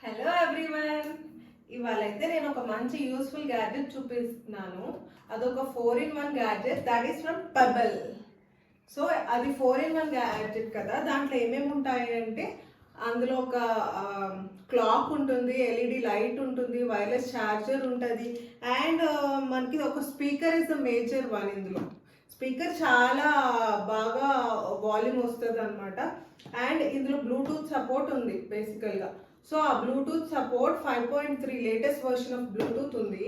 Hello everyone, ఇవాళ అయితే నేను ఒక మంచి యూస్ఫుల్ గ్యాడ్జెట్ చూపిస్తున్నాను. అదొక 4-in-1 gadget that is from pebble. So అది 4-in-1 గ్యాడ్జెట్ కదా. దాంట్లో ఏమేమి ఉంటాయి అంటే అందులో ఒక క్లాక్ ఉంటుంది, ఎల్ఈడి లైట్ ఉంటుంది, వైర్లెస్ ఛార్జర్ ఉంటుంది అండ్ మనకి ఒక speaker is the major one. ఇందులో స్పీకర్ చాలా బాగా వాల్యూమ్ వస్తుంది అనమాట. అండ్ ఇందులో బ్లూటూత్ సపోర్ట్ ఉంది బేసికల్గా. సో ఆ Bluetooth support 5.3 latest version of Bluetooth ఉంది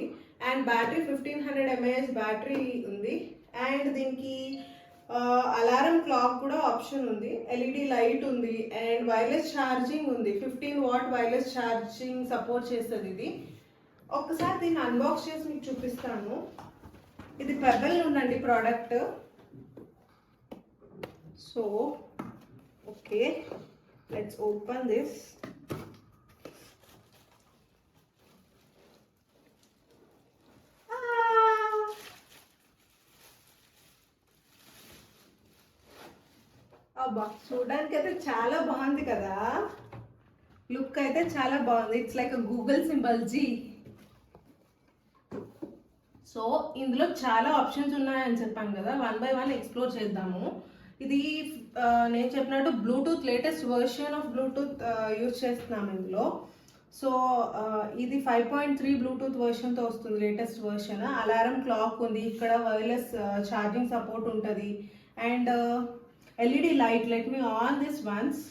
అండ్ బ్యాటరీ 1500 mAh బ్యాటరీ ఉంది. అండ్ దీనికి అలారం క్లాక్ కూడా ఆప్షన్ ఉంది, ఎల్ఈడి లైట్ ఉంది అండ్ వైర్లెస్ ఛార్జింగ్ ఉంది. 15 watt వైర్లెస్ ఛార్జింగ్ సపోర్ట్ చేస్తుంది ఇది. ఒక్కసారి దీన్ని అన్బాక్స్ చేసి మీకు చూపిస్తాను. ఇది పెబల్ ఉందండి product. So okay, let's open this. అబ్బా, చూడడానికి అయితే చాలా బాగుంది కదా. లుక్ అయితే చాలా బాగుంది. It's like Google symbol G. So ఇందులో చాలా ఆప్షన్స్ ఉన్నాయని చెప్పాను కదా, 1 by 1 ఎక్స్ప్లోర్ చేద్దాము. ఇది నేను చెప్పినట్టు Bluetooth latest version of Bluetooth use చేస్తున్నాము ఇందులో. సో ఇది 5.3 బ్లూటూత్ వర్షన్తో వస్తుంది, లేటెస్ట్ వర్షన్. అలారం క్లాక్ ఉంది, ఇక్కడ వైర్లెస్ ఛార్జింగ్ సపోర్ట్ ఉంటుంది and LED light. Let me on this once.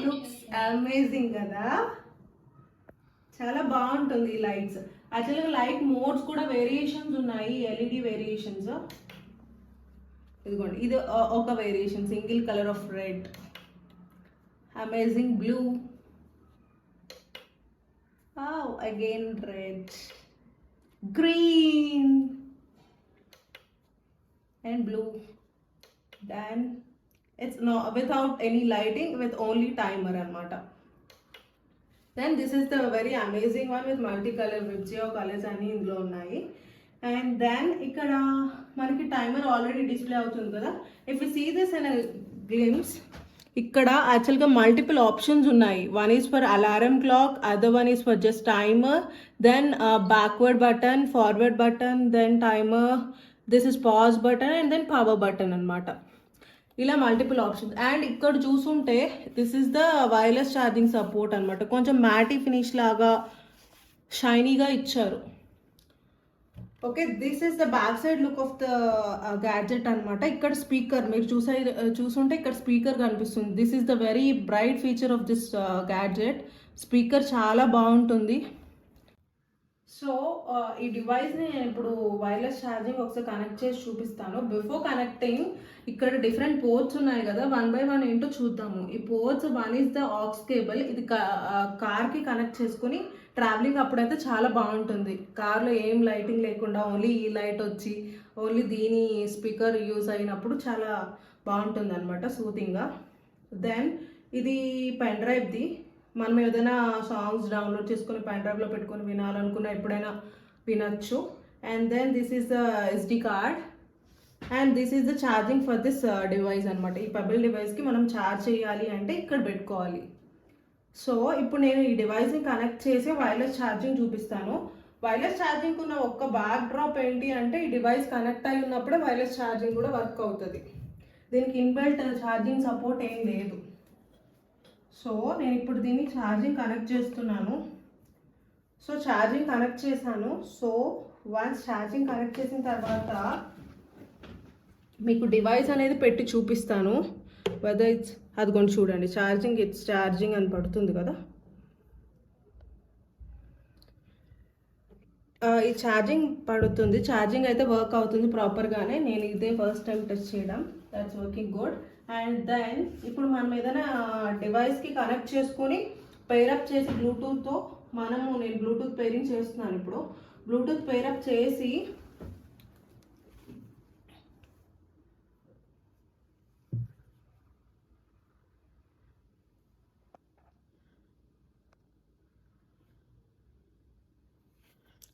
Looks amazing కదా, చాలా బాగుంటుంది ఈ లైట్స్. యాక్చువల్గా లైట్ మోడ్స్ కూడా వేరియేషన్స్ ఉన్నాయి, ఎల్ఈడి వేరియేషన్స్. ఇదిగోండి, ఇది ఒక variation, single colour of red, amazing blue, again red, green and blue. Then it's no without any lighting, with only timer anamata. Then this is the very amazing one with multicolor Vibgeo colors ani indulo unnayi. And then ikkada manaki timer already display avutundi kada. If you see this in a glimpse, ఇక్కడ యాక్చువల్గా multiple options ఉన్నాయి. One is for alarm clock, other one is for just timer, then backward button, forward button, then timer, this is pause button and then power button అనమాట. ఇలా multiple options. And ఇక్కడ చూసుంటే this is the wireless charging support అనమాట. కొంచెం మ్యాటీ finish లాగా షైనీగా ఇచ్చారు. Okay, this is the back side look of the gadget అనమాట. ఇక్కడ స్పీకర్ మీరు చూసుంటే ఇక్కడ స్పీకర్ కనిపిస్తుంది. This is the very bright feature of this gadget. Speaker చాలా బాగుంటుంది. సో ఈ డివైస్ని నేను ఇప్పుడు వైర్లెస్ ఛార్జింగ్ ఒకసారి కనెక్ట్ చేసి చూపిస్తాను. బిఫోర్ కనెక్టింగ్ ఇక్కడ డిఫరెంట్ పోర్ట్స్ ఉన్నాయి కదా, 1 by 1 ఏంటో చూద్దాము. ఈ ports, one is the aux cable. ఇది కార్కి కనెక్ట్ చేసుకుని ట్రావెలింగ్ అప్పుడైతే చాలా బాగుంటుంది. కార్లో ఏం లైటింగ్ లేకుండా ఓన్లీ ఈ లైట్ వచ్చి ఓన్లీ దీని స్పీకర్ యూజ్ అయినప్పుడు చాలా బాగుంటుంది అనమాట, సూతింగ్గా. దెన్ ఇది పెన్ డ్రైవ్ది. మనం ఏదైనా సాంగ్స్ డౌన్లోడ్ చేసుకొని పెన్ డ్రైవ్లో పెట్టుకొని వినాలనుకున్నా ఎప్పుడైనా వినొచ్చు. And then this is the SD card and this is the charging for this device అనమాట. ఈ పెబుల్ డివైస్కి మనం ఛార్జ్ చేయాలి అంటే ఇక్కడ పెట్టుకోవాలి. సో ఇప్పుడు నేను ఈ డివైస్ని కనెక్ట్ చేసి వైర్లెస్ ఛార్జింగ్ చూపిస్తాను. వైర్లెస్ ఛార్జింగ్ ఉన్న ఒక్క బ్యాక్ డ్రాప్ ఏంటి అంటే ఈ డివైస్ కనెక్ట్ అయి ఉన్నప్పుడే వైర్లెస్ ఛార్జింగ్ కూడా వర్క్ అవుతుంది. దీనికి ఇన్బిల్ట్ ఛార్జింగ్ సపోర్ట్ ఏం లేదు. సో నేను ఇప్పుడు దీన్ని ఛార్జింగ్ కనెక్ట్ చేస్తున్నాను. సో ఛార్జింగ్ కనెక్ట్ చేశాను. సో వన్స్ ఛార్జింగ్ కనెక్ట్ చేసిన తర్వాత మీకు డివైస్ అనేది పెట్టి చూపిస్తాను. వెదర్ ఇట్స్, అదిగోండి చూడండి, ఛార్జింగ్, ఇట్స్ ఛార్జింగ్ అని పడుతుంది కదా. ఈ ఛార్జింగ్ పడుతుంది, ఛార్జింగ్ అయితే వర్క్ అవుతుంది ప్రాపర్గానే. నేను ఇదే ఫస్ట్ టైం టెస్ట్ చేయడం. That's working good. And then ఇప్పుడు మనం ఏదైనా డివైస్కి కనెక్ట్ చేసుకొని పేరప్ చేసి బ్లూటూత్తో నేను బ్లూటూత్ పేరింగ్ చేస్తున్నాను. ఇప్పుడు బ్లూటూత్ పేరప్ చేసి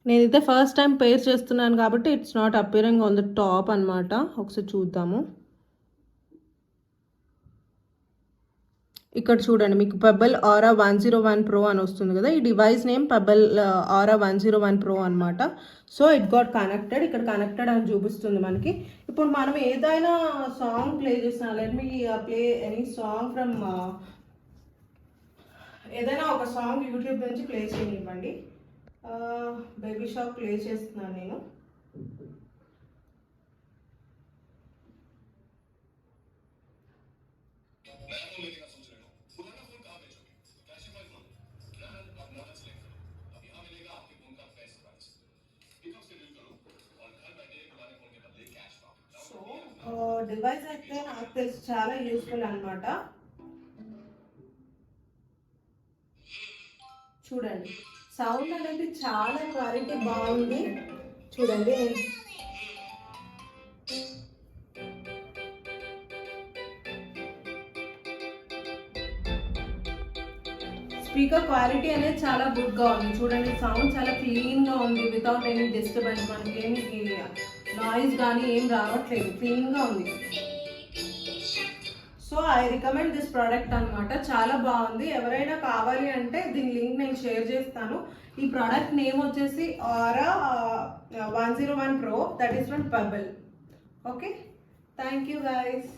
నేనైతే ఫస్ట్ టైం పేర్ చేస్తున్నాను కాబట్టి it's not appearing on the top అనమాట. ఒకసారి చూద్దాము. ఇక్కడ చూడండి మీకు పెబల్ ఆరా 101 ప్రో అని వస్తుంది కదా, ఈ డివైస్ నేమ్ పెబల్ ఆరా 101 ప్రో అనమాట. సో ఇట్ గాట్ కనెక్టెడ్, ఇక్కడ కనెక్టెడ్ అని చూపిస్తుంది మనకి. ఇప్పుడు మనం ఏదైనా సాంగ్ ప్లే చేసిన, let me play any song from, ఏదైనా ఒక సాంగ్ యూట్యూబ్ నుంచి ప్లే చేయనివ్వండి. బేబీ షాప్ ప్లే చేస్తున్నాను నేను. డివైస్ అయితే నాకు తెలిసి చాలా యూస్ఫుల్ అనమాట. చూడండి సౌండ్ అనేది చాలా క్వాలిటీ బాగుంది. చూడండి స్పీకర్ క్వాలిటీ అనేది చాలా గుడ్గా ఉంది. చూడండి సౌండ్ చాలా క్లీన్గా ఉంది, వితౌట్ ఎనీ డిస్టర్బెన్స్. మనకి ఏమి నాయిస్ కానీ ఏం రావట్లేదు, క్లీన్గా ఉంది. So I recommend this product అనమాట, చాలా బాగుంది. ఎవరైనా కావాలి అంటే దీని లింక్ నేను షేర్ చేస్తాను. ఈ ప్రోడక్ట్ నేమ్ వచ్చేసి ఆరా 101 pro, that is from pebble. Okay, thank you guys.